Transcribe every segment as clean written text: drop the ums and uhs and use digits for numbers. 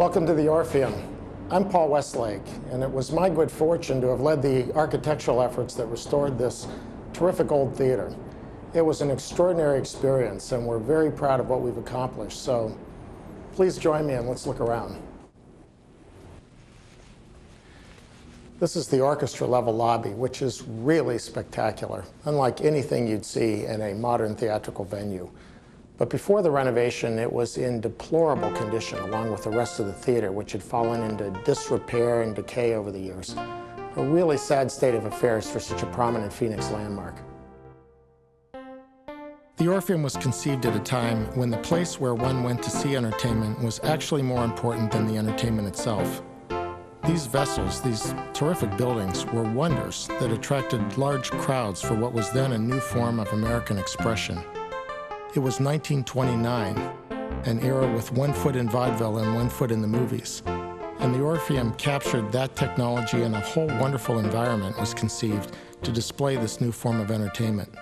Welcome to the Orpheum. I'm Paul Westlake, and it was my good fortune to have led the architectural efforts that restored this terrific old theater. It was an extraordinary experience, and we're very proud of what we've accomplished. So please join me and let's look around. This is the orchestra level lobby, which is really spectacular, unlike anything you'd see in a modern theatrical venue. But before the renovation, it was in deplorable condition, along with the rest of the theater, which had fallen into disrepair and decay over the years. A really sad state of affairs for such a prominent Phoenix landmark. The Orpheum was conceived at a time when the place where one went to see entertainment was actually more important than the entertainment itself. These vessels, these terrific buildings, were wonders that attracted large crowds for what was then a new form of American expression. It was 1929, an era with 1 foot in vaudeville and 1 foot in the movies. And the Orpheum captured that technology, and a whole wonderful environment was conceived to display this new form of entertainment.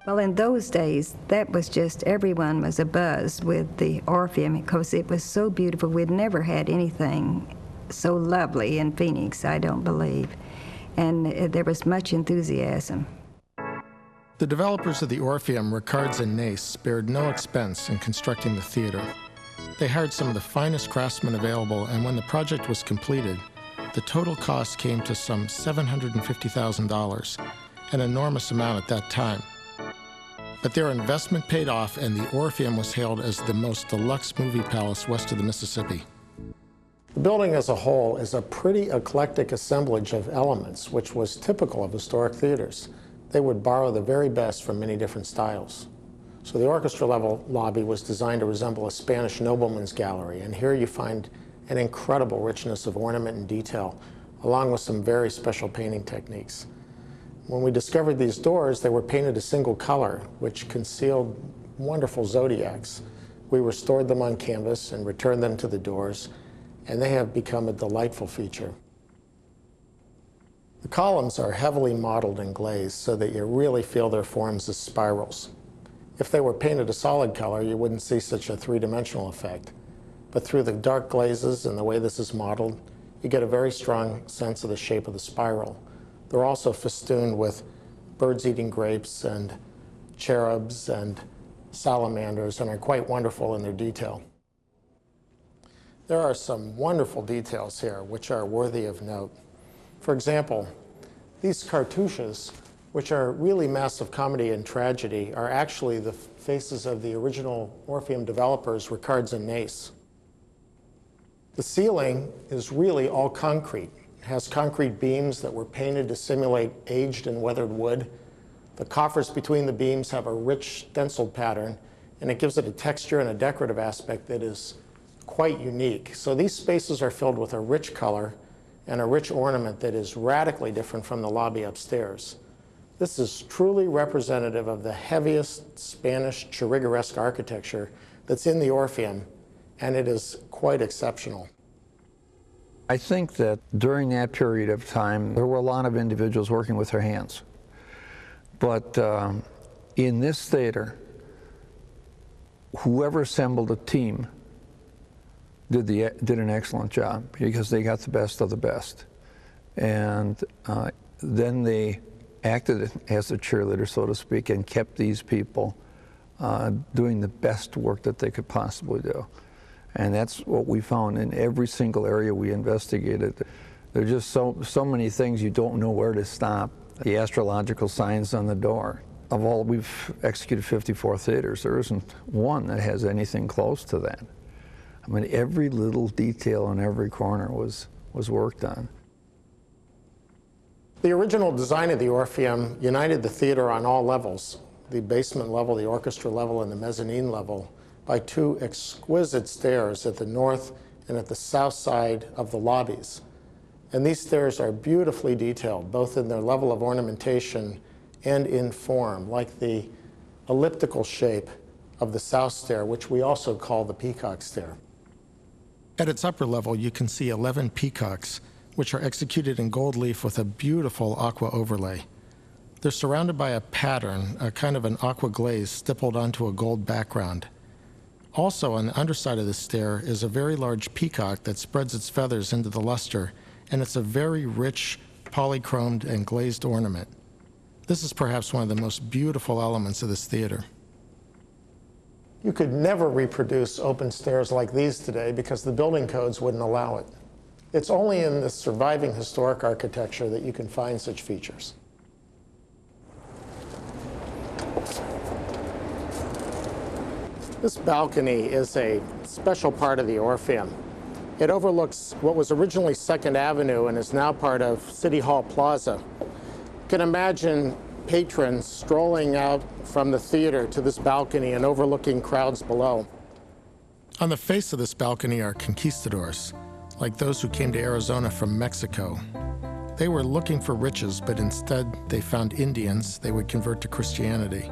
Well, in those days, that was just, everyone was abuzz with the Orpheum because it was so beautiful. We'd never had anything so lovely in Phoenix, I don't believe. And there was much enthusiasm. The developers of the Orpheum, Ricards and Nace, spared no expense in constructing the theater. They hired some of the finest craftsmen available, and when the project was completed, the total cost came to some $750,000, an enormous amount at that time. But their investment paid off, and the Orpheum was hailed as the most deluxe movie palace west of the Mississippi. The building as a whole is a pretty eclectic assemblage of elements, which was typical of historic theaters. They would borrow the very best from many different styles. So the orchestra level lobby was designed to resemble a Spanish nobleman's gallery, and here you find an incredible richness of ornament and detail, along with some very special painting techniques. When we discovered these doors, they were painted a single color, which concealed wonderful zodiacs. We restored them on canvas and returned them to the doors, and they have become a delightful feature. The columns are heavily modeled and glazed so that you really feel their forms as spirals. If they were painted a solid color, you wouldn't see such a three-dimensional effect. But through the dark glazes and the way this is modeled, you get a very strong sense of the shape of the spiral. They're also festooned with birds eating grapes and cherubs and salamanders, and are quite wonderful in their detail. There are some wonderful details here which are worthy of note. For example, these cartouches, which are really masks of comedy and tragedy, are actually the faces of the original Orpheum developers, Ricards and Nace. The ceiling is really all concrete. It has concrete beams that were painted to simulate aged and weathered wood. The coffers between the beams have a rich stenciled pattern, and it gives it a texture and a decorative aspect that is quite unique. So these spaces are filled with a rich color and a rich ornament that is radically different from the lobby upstairs. This is truly representative of the heaviest Spanish Churrigueresque architecture that's in the Orpheum, and it is quite exceptional. I think that during that period of time, there were a lot of individuals working with their hands. But in this theater, whoever assembled a team did an excellent job, because they got the best of the best. And then they acted as a cheerleader, so to speak, and kept these people doing the best work that they could possibly do. And that's what we found in every single area we investigated. There are just so many things you don't know where to stop. The astrological signs on the door. Of all, we've executed 54 theaters. There isn't one that has anything close to that. I mean, every little detail in every corner was worked on. The original design of the Orpheum united the theater on all levels, the basement level, the orchestra level, and the mezzanine level, by 2 exquisite stairs at the north and at the south side of the lobbies. And these stairs are beautifully detailed, both in their level of ornamentation and in form, like the elliptical shape of the south stair, which we also call the peacock stair. At its upper level, you can see 11 peacocks, which are executed in gold leaf with a beautiful aqua overlay. They're surrounded by a pattern, a kind of an aqua glaze stippled onto a gold background. Also on the underside of the stair is a very large peacock that spreads its feathers into the luster, and it's a very rich, polychromed and glazed ornament. This is perhaps one of the most beautiful elements of this theater. You could never reproduce open stairs like these today because the building codes wouldn't allow it. It's only in the surviving historic architecture that you can find such features. This balcony is a special part of the Orpheum. It overlooks what was originally 2nd Avenue and is now part of City Hall Plaza. You can imagine patrons strolling out from the theater to this balcony and overlooking crowds below. On the face of this balcony are conquistadors, like those who came to Arizona from Mexico. They were looking for riches, but instead they found Indians they would convert to Christianity.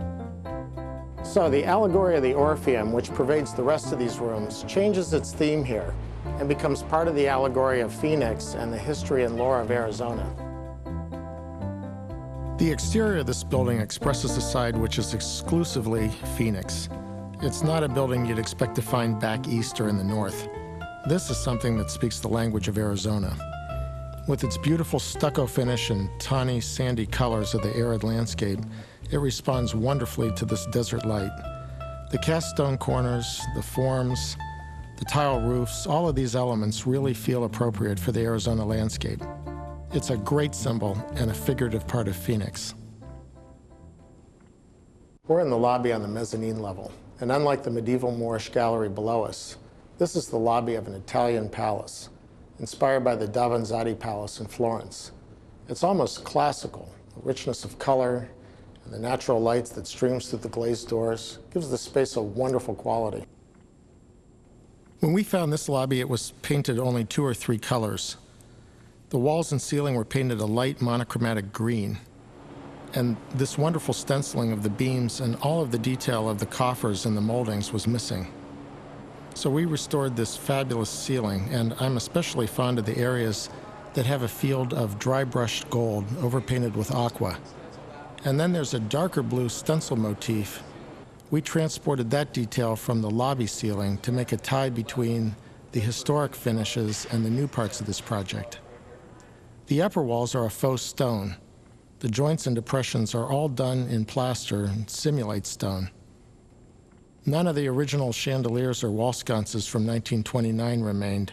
So the allegory of the Orpheum, which pervades the rest of these rooms, changes its theme here and becomes part of the allegory of Phoenix and the history and lore of Arizona. The exterior of this building expresses a side which is exclusively Phoenix. It's not a building you'd expect to find back east or in the north. This is something that speaks the language of Arizona. With its beautiful stucco finish and tawny, sandy colors of the arid landscape, it responds wonderfully to this desert light. The cast stone corners, the forms, the tile roofs, all of these elements really feel appropriate for the Arizona landscape. It's a great symbol and a figurative part of Phoenix. We're in the lobby on the mezzanine level, and unlike the medieval Moorish gallery below us, this is the lobby of an Italian palace, inspired by the Davanzati Palace in Florence. It's almost classical. The richness of color and the natural light that streams through the glazed doors gives the space a wonderful quality. When we found this lobby, it was painted only 2 or 3 colors. The walls and ceiling were painted a light monochromatic green, and this wonderful stenciling of the beams and all of the detail of the coffers and the moldings was missing. So we restored this fabulous ceiling, and I'm especially fond of the areas that have a field of dry brushed gold overpainted with aqua. And then there's a darker blue stencil motif. We transported that detail from the lobby ceiling to make a tie between the historic finishes and the new parts of this project. The upper walls are a faux stone. The joints and depressions are all done in plaster and simulate stone. None of the original chandeliers or wall sconces from 1929 remained,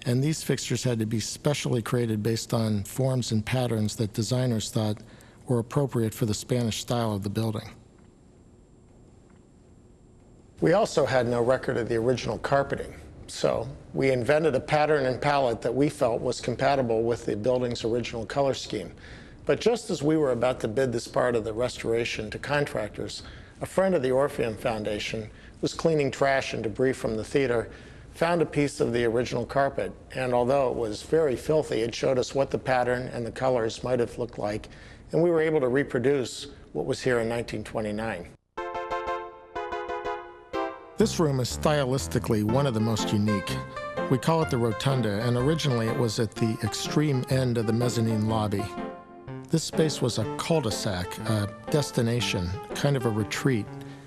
and these fixtures had to be specially created based on forms and patterns that designers thought were appropriate for the Spanish style of the building. We also had no record of the original carpeting, so we invented a pattern and palette that we felt was compatible with the building's original color scheme. But just as we were about to bid this part of the restoration to contractors, a friend of the Orpheum Foundation was cleaning trash and debris from the theater, found a piece of the original carpet, and although it was very filthy, it showed us what the pattern and the colors might have looked like, and we were able to reproduce what was here in 1929. This room is stylistically one of the most unique. We call it the Rotunda, and originally it was at the extreme end of the mezzanine lobby. This space was a cul-de-sac, a destination, kind of a retreat,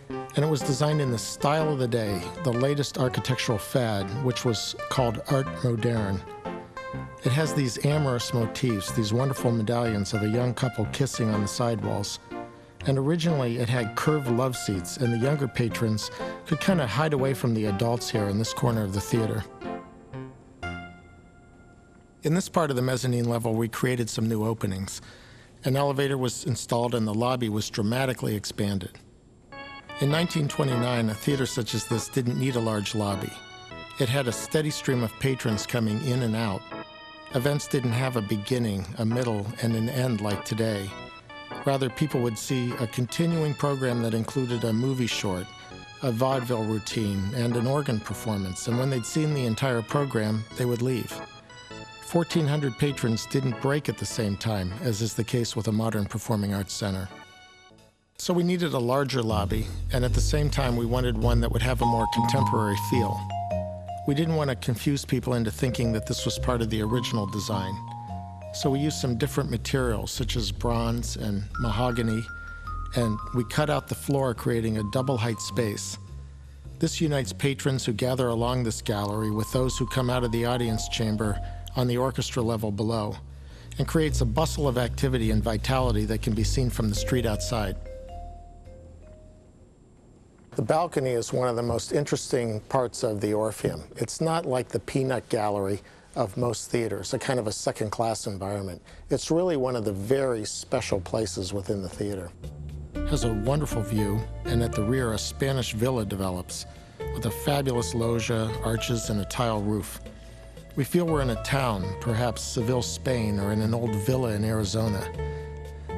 and it was designed in the style of the day, the latest architectural fad, which was called Art Moderne. It has these amorous motifs, these wonderful medallions of a young couple kissing on the sidewalls. And originally it had curved love seats, and the younger patrons could kind of hide away from the adults here in this corner of the theater. In this part of the mezzanine level, we created some new openings. An elevator was installed and the lobby was dramatically expanded. In 1929, a theater such as this didn't need a large lobby. It had a steady stream of patrons coming in and out. Events didn't have a beginning, a middle, and an end like today. Rather, people would see a continuing program that included a movie short, a vaudeville routine, and an organ performance, and when they'd seen the entire program, they would leave. 1,400 patrons didn't break at the same time, as is the case with a modern performing arts center. So we needed a larger lobby, and at the same time we wanted one that would have a more contemporary feel. We didn't want to confuse people into thinking that this was part of the original design. So we used some different materials, such as bronze and mahogany, and we cut out the floor, creating a double-height space. This unites patrons who gather along this gallery with those who come out of the audience chamber on the orchestra level below, and creates a bustle of activity and vitality that can be seen from the street outside. The balcony is one of the most interesting parts of the Orpheum. It's not like the peanut gallery of most theaters, a kind of a second-class environment. It's really one of the very special places within the theater. It has a wonderful view, and at the rear a Spanish villa develops with a fabulous loggia, arches, and a tile roof. We feel we're in a town, perhaps Seville, Spain, or in an old villa in Arizona.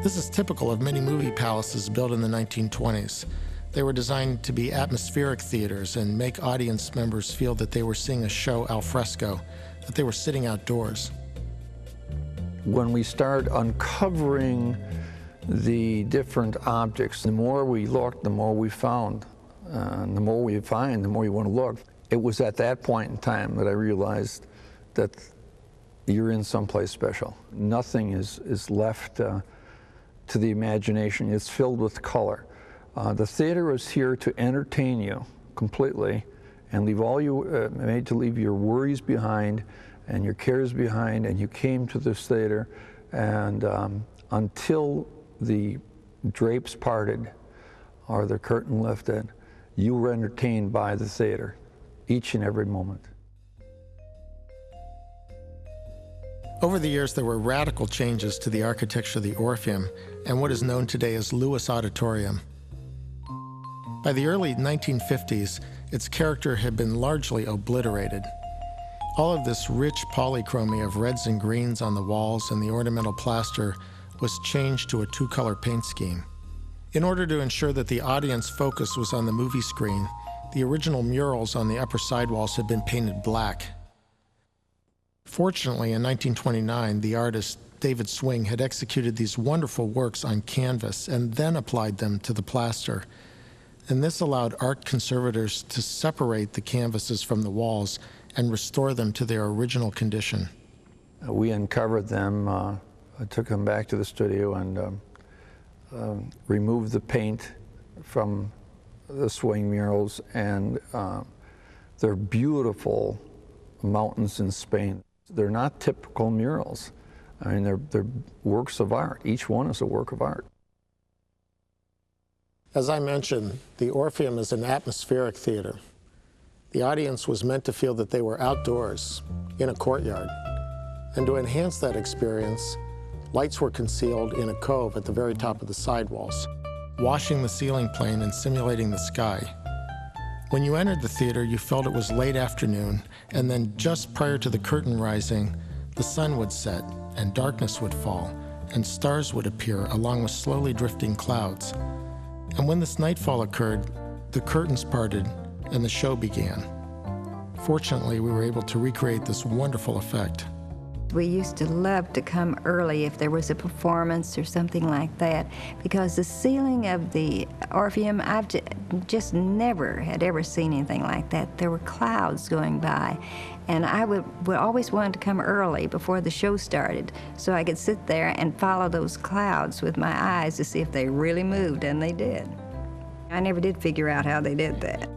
This is typical of many movie palaces built in the 1920s. They were designed to be atmospheric theaters and make audience members feel that they were seeing a show al fresco, that they were sitting outdoors. When we start uncovering the different objects, the more we looked, the more we found. And the more we find, the more you want to look. It was at that point in time that I realized that you're in someplace special. Nothing is left to the imagination. It's filled with color. The theater is here to entertain you completely and leave all you, made to leave your worries behind and your cares behind, and you came to this theater, and until the drapes parted or the curtain lifted, you were entertained by the theater each and every moment. Over the years, there were radical changes to the architecture of the Orpheum and what is known today as Lewis Auditorium. By the early 1950s, its character had been largely obliterated. All of this rich polychromy of reds and greens on the walls and the ornamental plaster was changed to a two-color paint scheme. In order to ensure that the audience focus was on the movie screen, the original murals on the upper sidewalls had been painted black. Fortunately, in 1929, the artist David Swing had executed these wonderful works on canvas and then applied them to the plaster. And this allowed art conservators to separate the canvases from the walls and restore them to their original condition. We uncovered them, I took them back to the studio and removed the paint from the Swing murals, and they're beautiful mountains in Spain. They're not typical murals. I mean, they're works of art. Each one is a work of art. As I mentioned, the Orpheum is an atmospheric theater. The audience was meant to feel that they were outdoors, in a courtyard. And to enhance that experience, lights were concealed in a cove at the very top of the sidewalls, washing the ceiling plane and simulating the sky. When you entered the theater, you felt it was late afternoon, and then just prior to the curtain rising, the sun would set and darkness would fall, and stars would appear along with slowly drifting clouds. And when this nightfall occurred, the curtains parted and the show began. Fortunately, we were able to recreate this wonderful effect. We used to love to come early if there was a performance or something like that, because the ceiling of the Orpheum, I've just never had ever seen anything like that. There were clouds going by, and I would always want to come early before the show started so I could sit there and follow those clouds with my eyes to see if they really moved, and they did. I never did figure out how they did that.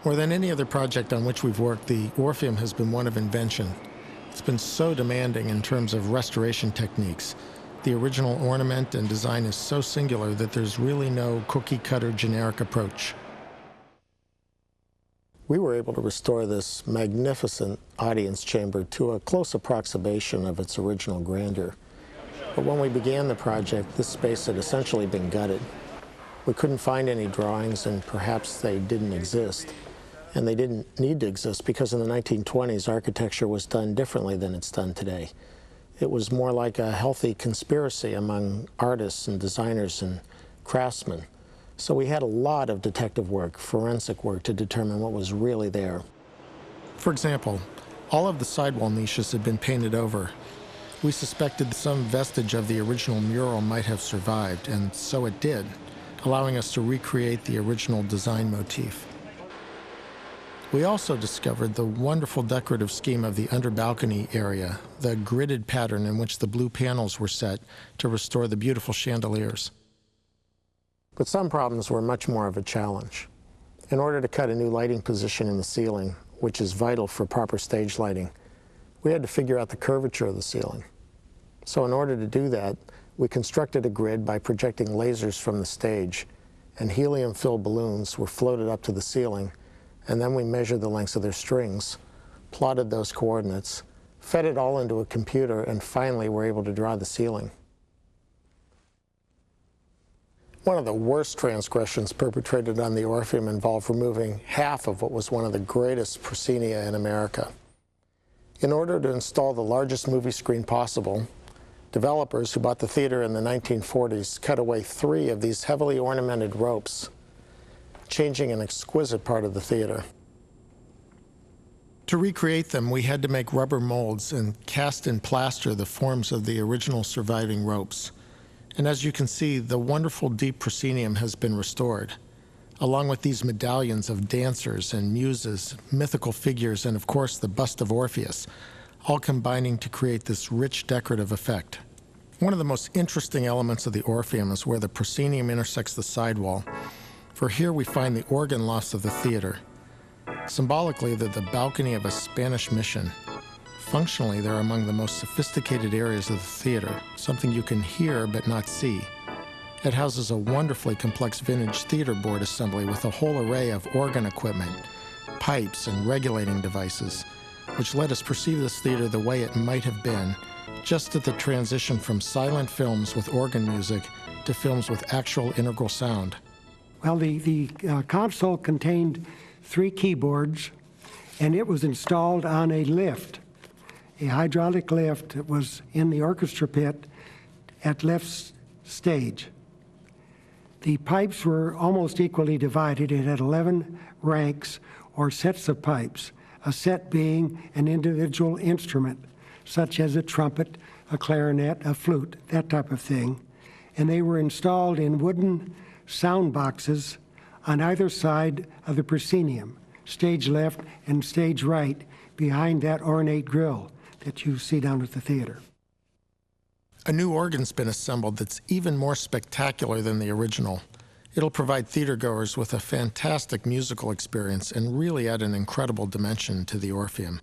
More than any other project on which we've worked, the Orpheum has been one of invention. It's been so demanding in terms of restoration techniques. The original ornament and design is so singular that there's really no cookie-cutter generic approach. We were able to restore this magnificent audience chamber to a close approximation of its original grandeur. But when we began the project, this space had essentially been gutted. We couldn't find any drawings, and perhaps they didn't exist. And they didn't need to exist because in the 1920s, architecture was done differently than it's done today. It was more like a healthy conspiracy among artists and designers and craftsmen. So we had a lot of detective work, forensic work, to determine what was really there. For example, all of the sidewall niches had been painted over. We suspected some vestige of the original mural might have survived, and so it did, allowing us to recreate the original design motif. We also discovered the wonderful decorative scheme of the under-balcony area, the gridded pattern in which the blue panels were set to restore the beautiful chandeliers. But some problems were much more of a challenge. In order to cut a new lighting position in the ceiling, which is vital for proper stage lighting, we had to figure out the curvature of the ceiling. So in order to do that, we constructed a grid by projecting lasers from the stage, and helium-filled balloons were floated up to the ceiling, and then we measured the lengths of their strings, plotted those coordinates, fed it all into a computer, and finally were able to draw the ceiling. One of the worst transgressions perpetrated on the Orpheum involved removing half of what was one of the greatest proscenia in America. In order to install the largest movie screen possible, developers who bought the theater in the 1940s cut away 3 of these heavily ornamented ropes, changing an exquisite part of the theater. To recreate them, we had to make rubber molds and cast in plaster the forms of the original surviving ropes. And as you can see, the wonderful deep proscenium has been restored, along with these medallions of dancers and muses, mythical figures, and of course the bust of Orpheus, all combining to create this rich decorative effect. One of the most interesting elements of the Orpheum is where the proscenium intersects the sidewall, for here we find the organ lofts of the theater. Symbolically, they're the balcony of a Spanish mission. Functionally, they're among the most sophisticated areas of the theater, something you can hear but not see. It houses a wonderfully complex vintage theater board assembly with a whole array of organ equipment, pipes, and regulating devices, which let us perceive this theater the way it might have been, just at the transition from silent films with organ music to films with actual integral sound. Well, the console contained 3 keyboards, and it was installed on a lift, a hydraulic lift that was in the orchestra pit at left stage. The pipes were almost equally divided. It had 11 ranks or sets of pipes, a set being an individual instrument, such as a trumpet, a clarinet, a flute, that type of thing. And they were installed in wooden sound boxes on either side of the proscenium, stage left and stage right, behind that ornate grille that you see down at the theater. A new organ's been assembled that's even more spectacular than the original. It'll provide theatergoers with a fantastic musical experience and really add an incredible dimension to the Orpheum.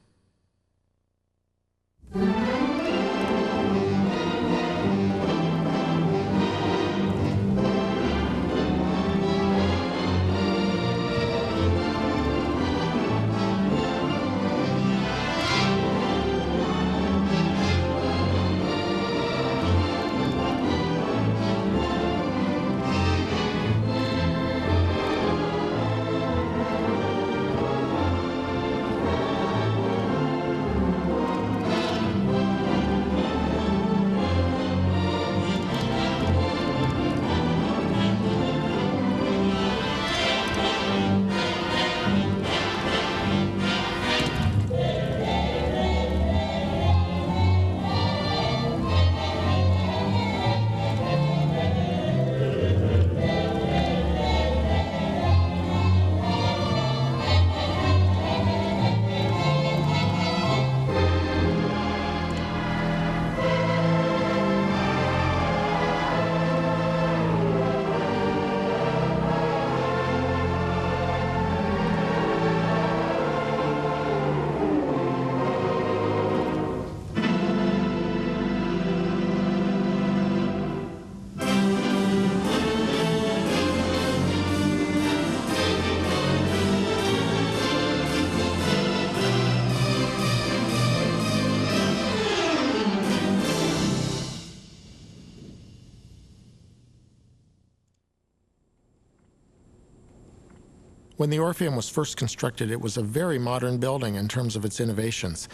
When the Orpheum was first constructed, it was a very modern building in terms of its innovations.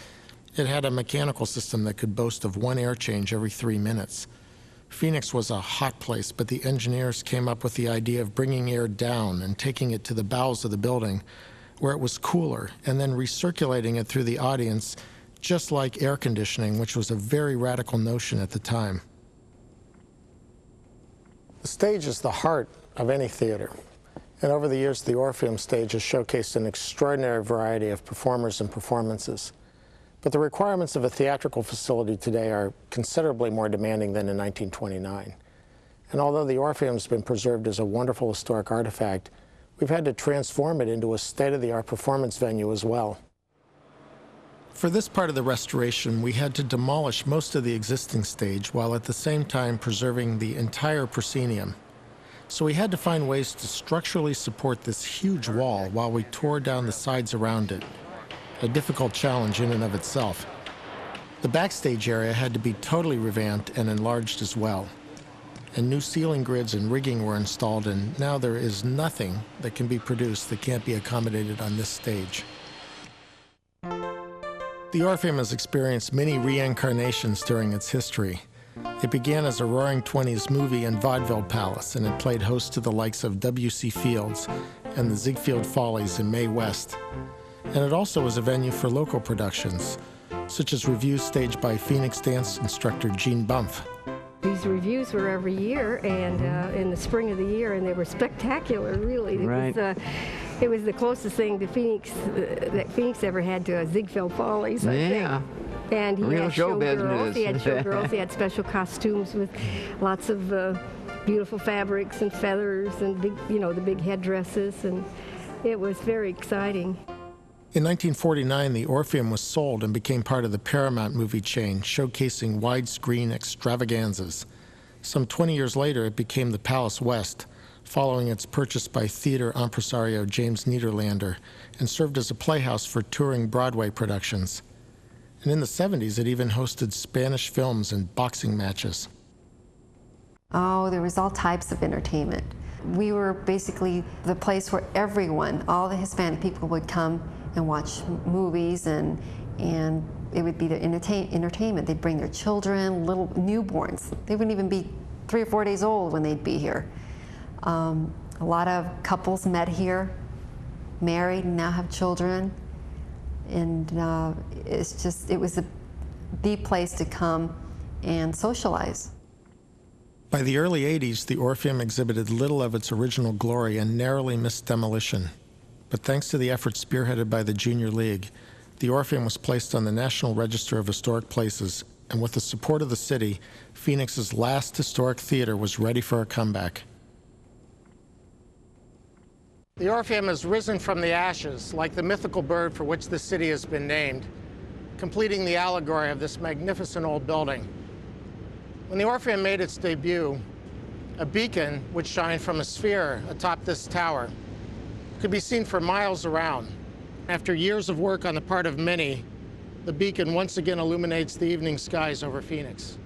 It had a mechanical system that could boast of 1 air change every 3 minutes. Phoenix was a hot place, but the engineers came up with the idea of bringing air down and taking it to the bowels of the building, where it was cooler, and then recirculating it through the audience, just like air conditioning, which was a very radical notion at the time. The stage is the heart of any theater. And over the years, the Orpheum stage has showcased an extraordinary variety of performers and performances. But the requirements of a theatrical facility today are considerably more demanding than in 1929. And although the Orpheum's been preserved as a wonderful historic artifact, we've had to transform it into a state-of-the-art performance venue as well. For this part of the restoration, we had to demolish most of the existing stage while at the same time preserving the entire proscenium. So we had to find ways to structurally support this huge wall while we tore down the sides around it, a difficult challenge in and of itself. The backstage area had to be totally revamped and enlarged as well. And new ceiling grids and rigging were installed, and now there is nothing that can be produced that can't be accommodated on this stage. The Orpheum has experienced many reincarnations during its history. It began as a Roaring Twenties movie and vaudeville palace, and it played host to the likes of W.C. Fields and the Ziegfeld Follies in Mae West. And it also was a venue for local productions, such as revues staged by Phoenix dance instructor Gene Bumph. These reviews were every year, and in the spring of the year, and they were spectacular, really. Right. It was the closest thing to Phoenix that Phoenix ever had to a Ziegfeld Follies, I think. And he Real had show showgirls. business. He had showgirls. He had special costumes with lots of beautiful fabrics and feathers and big, the big headdresses, and it was very exciting. In 1949, the Orpheum was sold and became part of the Paramount movie chain, showcasing widescreen extravaganzas. Some 20 years later, it became the Palace West, following its purchase by theater impresario James Niederlander, and served as a playhouse for touring Broadway productions. And in the 70s, it even hosted Spanish films and boxing matches. Oh, there was all types of entertainment. We were basically the place where everyone, all the Hispanic people would come and watch movies, and it would be their entertainment. They'd bring their children, little newborns. They wouldn't even be 3 or 4 days old when they'd be here. A lot of couples met here, married, and now have children. And it was the place to come and socialize. By the early 80s, the Orpheum exhibited little of its original glory and narrowly missed demolition. But thanks to the effort spearheaded by the Junior League, the Orpheum was placed on the National Register of Historic Places, and with the support of the city, Phoenix's last historic theater was ready for a comeback. The Orpheum has risen from the ashes, like the mythical bird for which the city has been named, completing the allegory of this magnificent old building. When the Orpheum made its debut, a beacon would shine from a sphere atop this tower. It could be seen for miles around. After years of work on the part of many, the beacon once again illuminates the evening skies over Phoenix.